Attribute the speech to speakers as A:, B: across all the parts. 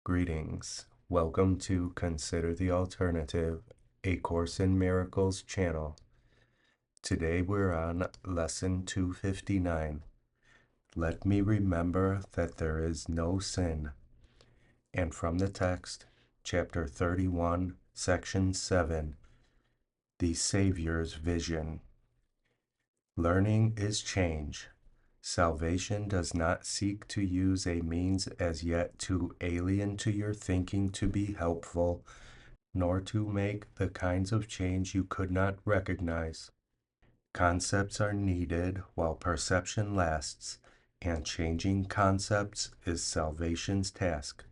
A: Greetings. Welcome to Consider the Alternative, a Course in Miracles channel. Today we're on Lesson 259. Let me remember that there is no sin. And from the text, Chapter 31, Section 7, The Savior's Vision. Learning is change. Salvation does not seek to use a means as yet too alien to your thinking to be helpful, nor to make the kinds of change you could not recognize. Concepts are needed while perception lasts, and changing concepts is salvation's task.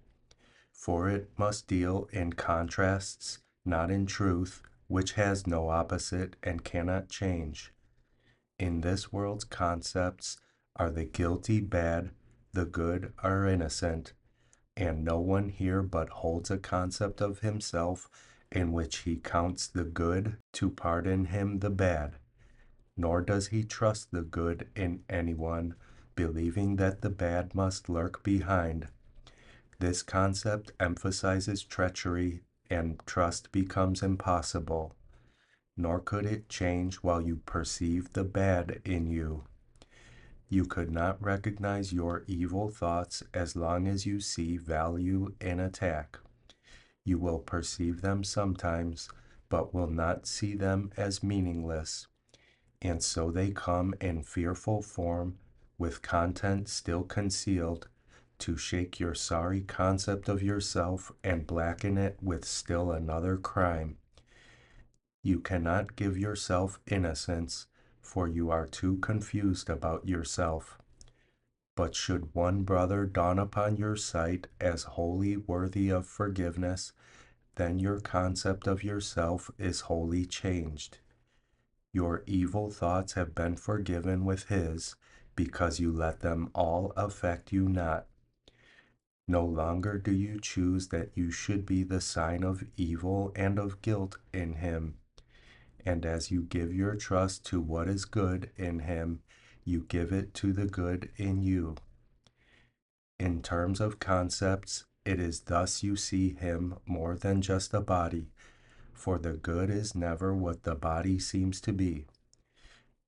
A: For it must deal in contrasts, not in truth, which has no opposite and cannot change. In this world's concepts are the guilty bad, the good are innocent, and no one here but holds a concept of himself in which he counts the good to pardon him the bad, nor does he trust the good in anyone, believing that the bad must lurk behind. This concept emphasizes treachery, and trust becomes impossible, nor could it change while you perceive the bad in you. You could not recognize your evil thoughts as long as you see value in attack. You will perceive them sometimes, but will not see them as meaningless. And so they come in fearful form, with content still concealed, to shake your sorry concept of yourself and blacken it with still another crime. You cannot give yourself innocence, for you are too confused about yourself. But should one brother dawn upon your sight as wholly worthy of forgiveness, then your concept of yourself is wholly changed. Your evil thoughts have been forgiven with his, because you let them all affect you not. No longer do you choose that you should be the sign of evil and of guilt in him. And as you give your trust to what is good in him, you give it to the good in you. In terms of concepts, it is thus you see him more than just a body, for the good is never what the body seems to be.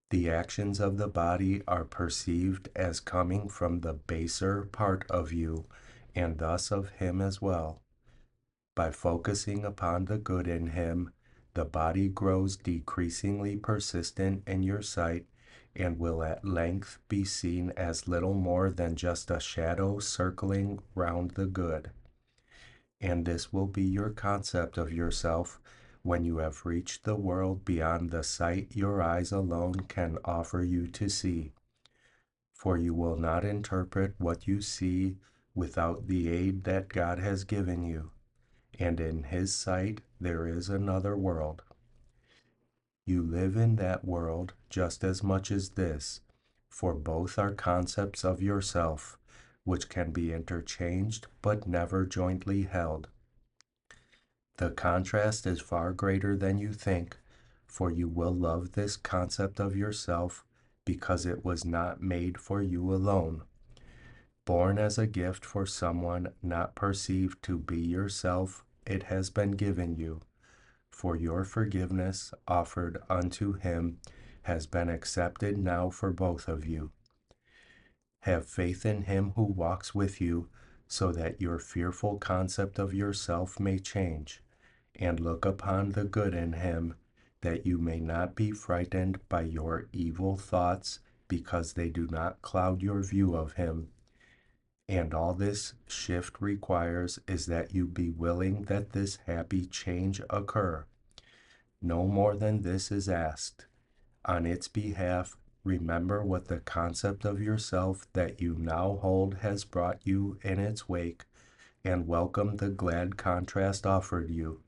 A: The actions of the body are perceived as coming from the baser part of you, and thus of him as well. By focusing upon the good in him, the body grows decreasingly persistent in your sight, and will at length be seen as little more than just a shadow circling round the good. And this will be your concept of yourself when you have reached the world beyond the sight your eyes alone can offer you to see. For you will not interpret what you see without the aid that God has given you, and in his sight there is another world. You live in that world just as much as this, for both are concepts of yourself, which can be interchanged but never jointly held. The contrast is far greater than you think, for you will love this concept of yourself because it was not made for you alone. Born as a gift for someone not perceived to be yourself, it has been given you. For your forgiveness offered unto him has been accepted now for both of you. Have faith in him who walks with you, so that your fearful concept of yourself may change, and look upon the good in him, that you may not be frightened by your evil thoughts, because they do not cloud your view of him. And all this shift requires is that you be willing that this happy change occur. No more than this is asked. On its behalf, remember what the concept of yourself that you now hold has brought you in its wake, and welcome the glad contrast offered you.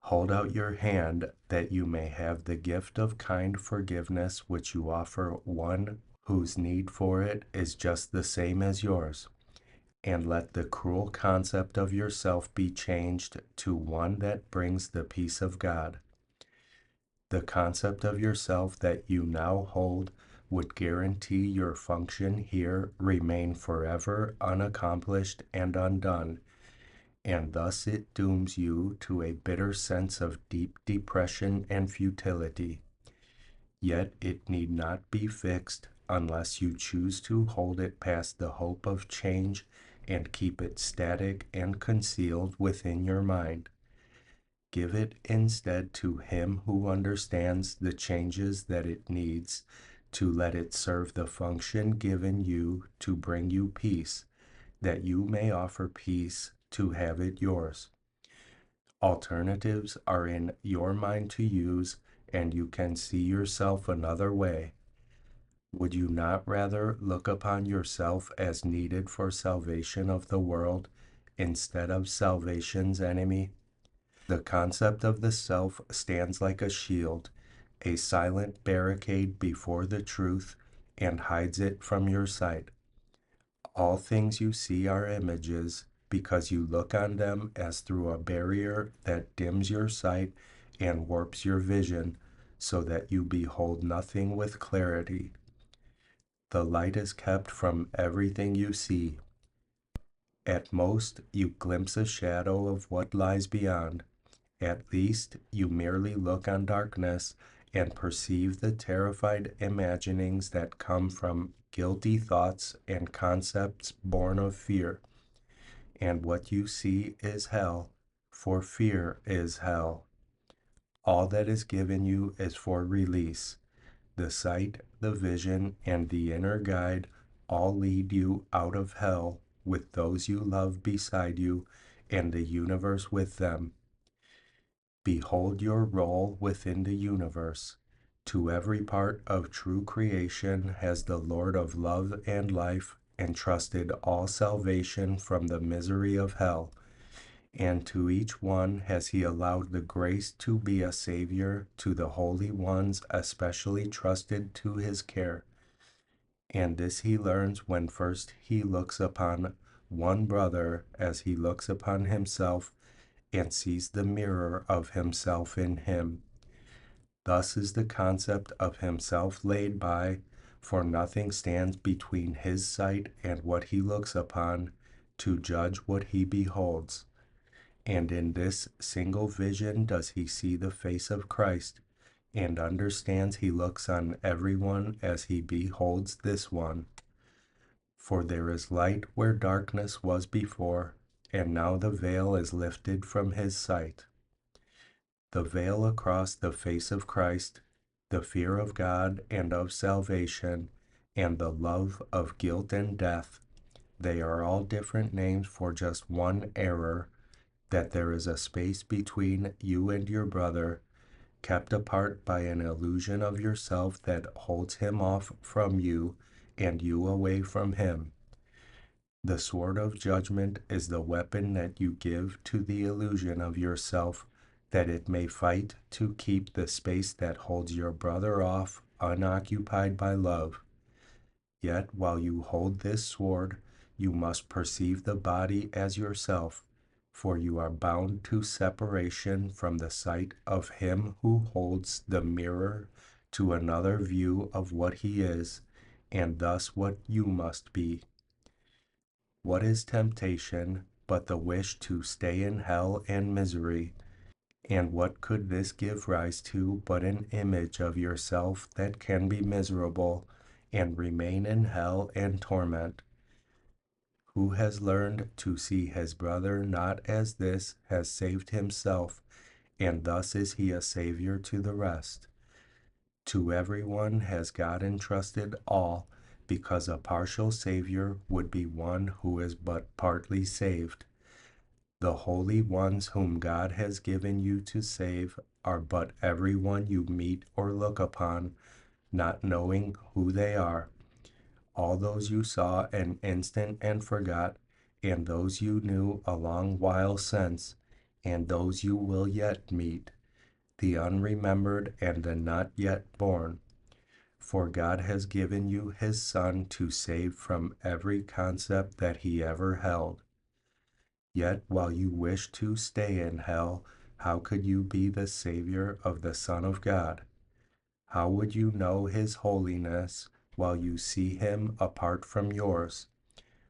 A: Hold out your hand that you may have the gift of kind forgiveness which you offer one whose need for it is just the same as yours, and let the cruel concept of yourself be changed to one that brings the peace of God. The concept of yourself that you now hold would guarantee your function here remain forever unaccomplished and undone, and thus it dooms you to a bitter sense of deep depression and futility. Yet it need not be fixed unless you choose to hold it past the hope of change and keep it static and concealed within your mind. Give it instead to him who understands the changes that it needs to let it serve the function given you to bring you peace, that you may offer peace to have it yours. Alternatives are in your mind to use, and you can see yourself another way. Would you not rather look upon yourself as needed for salvation of the world instead of salvation's enemy? The concept of the self stands like a shield, a silent barricade before the truth, and hides it from your sight. All things you see are images, because you look on them as through a barrier that dims your sight and warps your vision, so that you behold nothing with clarity. The light is kept from everything you see. At most, you glimpse a shadow of what lies beyond. At least, you merely look on darkness and perceive the terrified imaginings that come from guilty thoughts and concepts born of fear. And what you see is hell, for fear is hell. All that is given you is for release. The sight, the vision, and the inner guide all lead you out of hell with those you love beside you and the universe with them. Behold your role within the universe. To every part of true creation has the Lord of love and life entrusted all salvation from the misery of hell, and to each one has he allowed the grace to be a Savior to the holy ones especially trusted to his care. And this he learns when first he looks upon one brother as he looks upon himself and sees the mirror of himself in him. Thus is the concept of himself laid by, for nothing stands between his sight and what he looks upon, to judge what he beholds. And in this single vision does he see the face of Christ, and understands he looks on everyone as he beholds this one. For there is light where darkness was before, and now the veil is lifted from his sight. The veil across the face of Christ, the fear of God and of salvation, and the love of guilt and death, they are all different names for just one error, that there is a space between you and your brother, kept apart by an illusion of yourself that holds him off from you and you away from him. The sword of judgment is the weapon that you give to the illusion of yourself, that it may fight to keep the space that holds your brother off unoccupied by love. Yet while you hold this sword, you must perceive the body as yourself, for you are bound to separation from the sight of him who holds the mirror to another view of what he is, and thus what you must be. What is temptation but the wish to stay in hell and misery? And what could this give rise to but an image of yourself that can be miserable and remain in hell and torment? Who has learned to see his brother not as this has saved himself, and thus is he a savior to the rest. To everyone has God entrusted all, because a partial savior would be one who is but partly saved. The holy ones whom God has given you to save are but every one you meet or look upon, not knowing who they are. All those you saw an instant and forgot, and those you knew a long while since, and those you will yet meet, the unremembered and the not yet born. For God has given you his Son to save from every concept that he ever held. Yet while you wish to stay in hell, how could you be the Savior of the Son of God? How would you know his holiness while you see him apart from yours.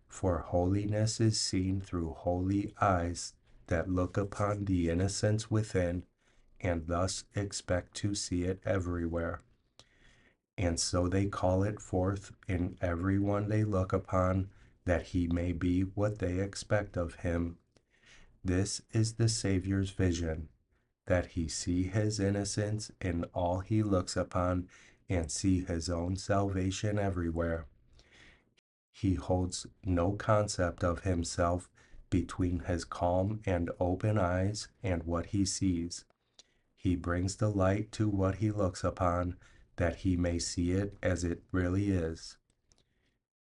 A: For holiness is seen through holy eyes that look upon the innocence within and thus expect to see it everywhere. And so they call it forth in every one they look upon, that he may be what they expect of him. This is the Saviour's vision, that he see his innocence in all he looks upon and see his own salvation everywhere. He holds no concept of himself between his calm and open eyes and what he sees. He brings the light to what he looks upon, that he may see it as it really is.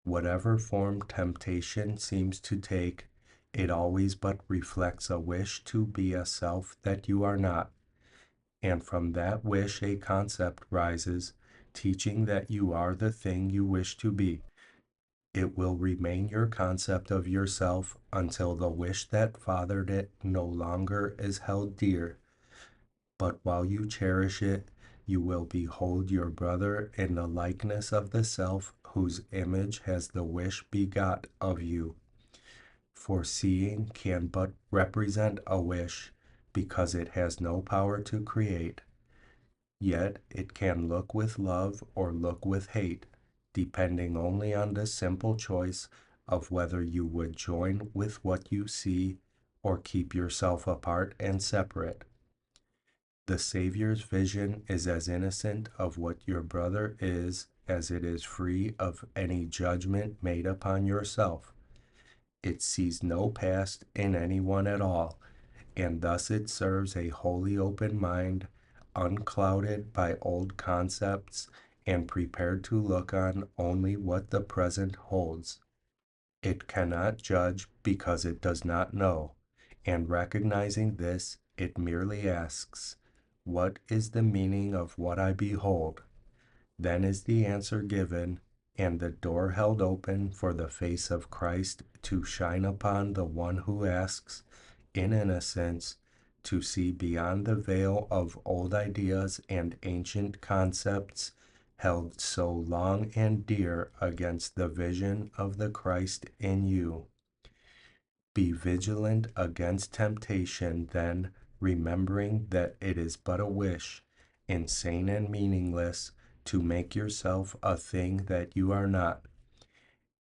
A: Whatever form temptation seems to take, it always but reflects a wish to be a self that you are not. And from that wish a concept rises, teaching that you are the thing you wish to be. It will remain your concept of yourself until the wish that fathered it no longer is held dear. But while you cherish it, you will behold your brother in the likeness of the self whose image has the wish begot of you. For seeing can but represent a wish, because it has no power to create. Yet it can look with love or look with hate, depending only on the simple choice of whether you would join with what you see or keep yourself apart and separate. The Saviour's vision is as innocent of what your brother is as it is free of any judgment made upon yourself. It sees no past in anyone at all, and thus it serves a wholly open mind, unclouded by old concepts and prepared to look on only what the present holds. It cannot judge because it does not know, and recognizing this, it merely asks, "What is the meaning of what I behold?" Then is the answer given, and the door held open for the face of Christ to shine upon the one who asks, in innocence, to see beyond the veil of old ideas and ancient concepts held so long and dear against the vision of the Christ in you. Be vigilant against temptation, then, remembering that it is but a wish, insane and meaningless, to make yourself a thing that you are not,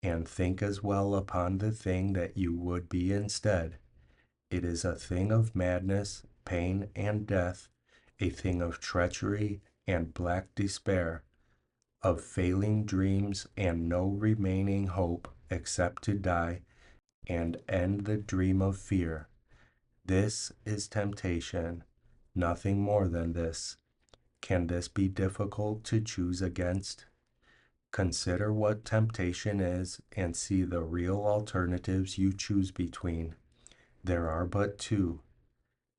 A: and think as well upon the thing that you would be instead. It is a thing of madness, pain, and death, a thing of treachery and black despair, of failing dreams and no remaining hope except to die and end the dream of fear. This is temptation, nothing more than this. Can this be difficult to choose against? Consider what temptation is and see the real alternatives you choose between. There are but two.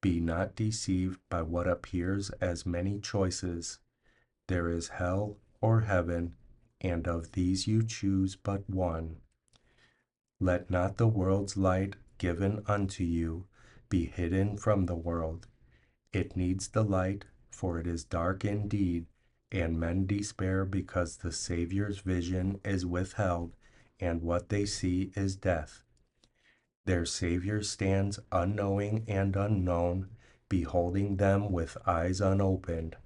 A: Be not deceived by what appears as many choices. There is hell or heaven, and of these you choose but one. Let not the world's light given unto you be hidden from the world. It needs the light, for it is dark indeed, and men despair because the Saviour's vision is withheld, and what they see is death. Their Savior stands unknowing and unknown, beholding them with eyes unopened,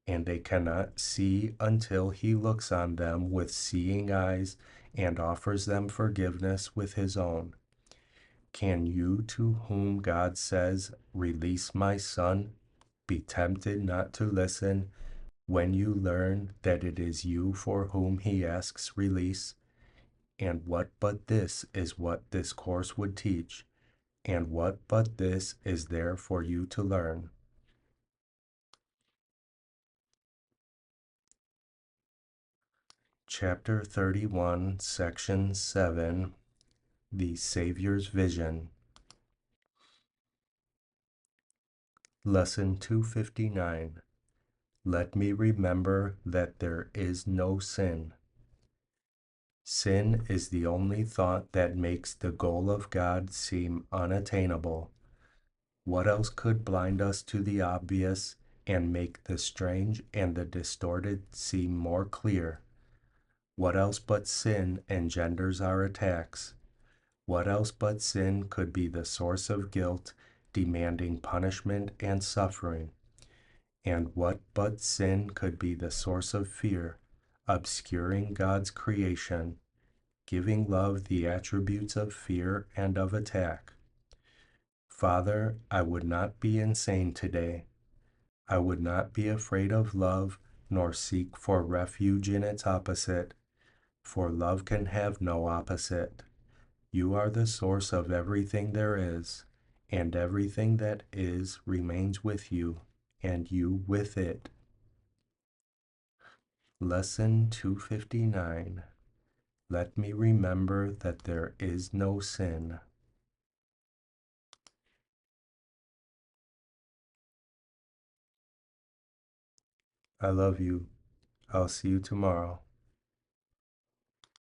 A: and they cannot see until he looks on them with seeing eyes and offers them forgiveness with his own. Can you, to whom God says, "Release my son," be tempted not to listen when you learn that it is you for whom he asks release? And what but this is what this course would teach? And what but this is there for you to learn? Chapter 31, Section 7, The Saviour's Vision. Lesson 259. Let me remember that there is no sin. Sin is the only thought that makes the goal of God seem unattainable. What else could blind us to the obvious and make the strange and the distorted seem more clear? What else but sin engenders our attacks? What else but sin could be the source of guilt, demanding punishment and suffering? And what but sin could be the source of fear, obscuring God's creation, giving love the attributes of fear and of attack? Father, I would not be insane today. I would not be afraid of love, nor seek for refuge in its opposite, for love can have no opposite. You are the source of everything there is, and everything that is remains with you, and you with it. Lesson 259. Let me remember that there is no sin. I love you. I'll see you tomorrow.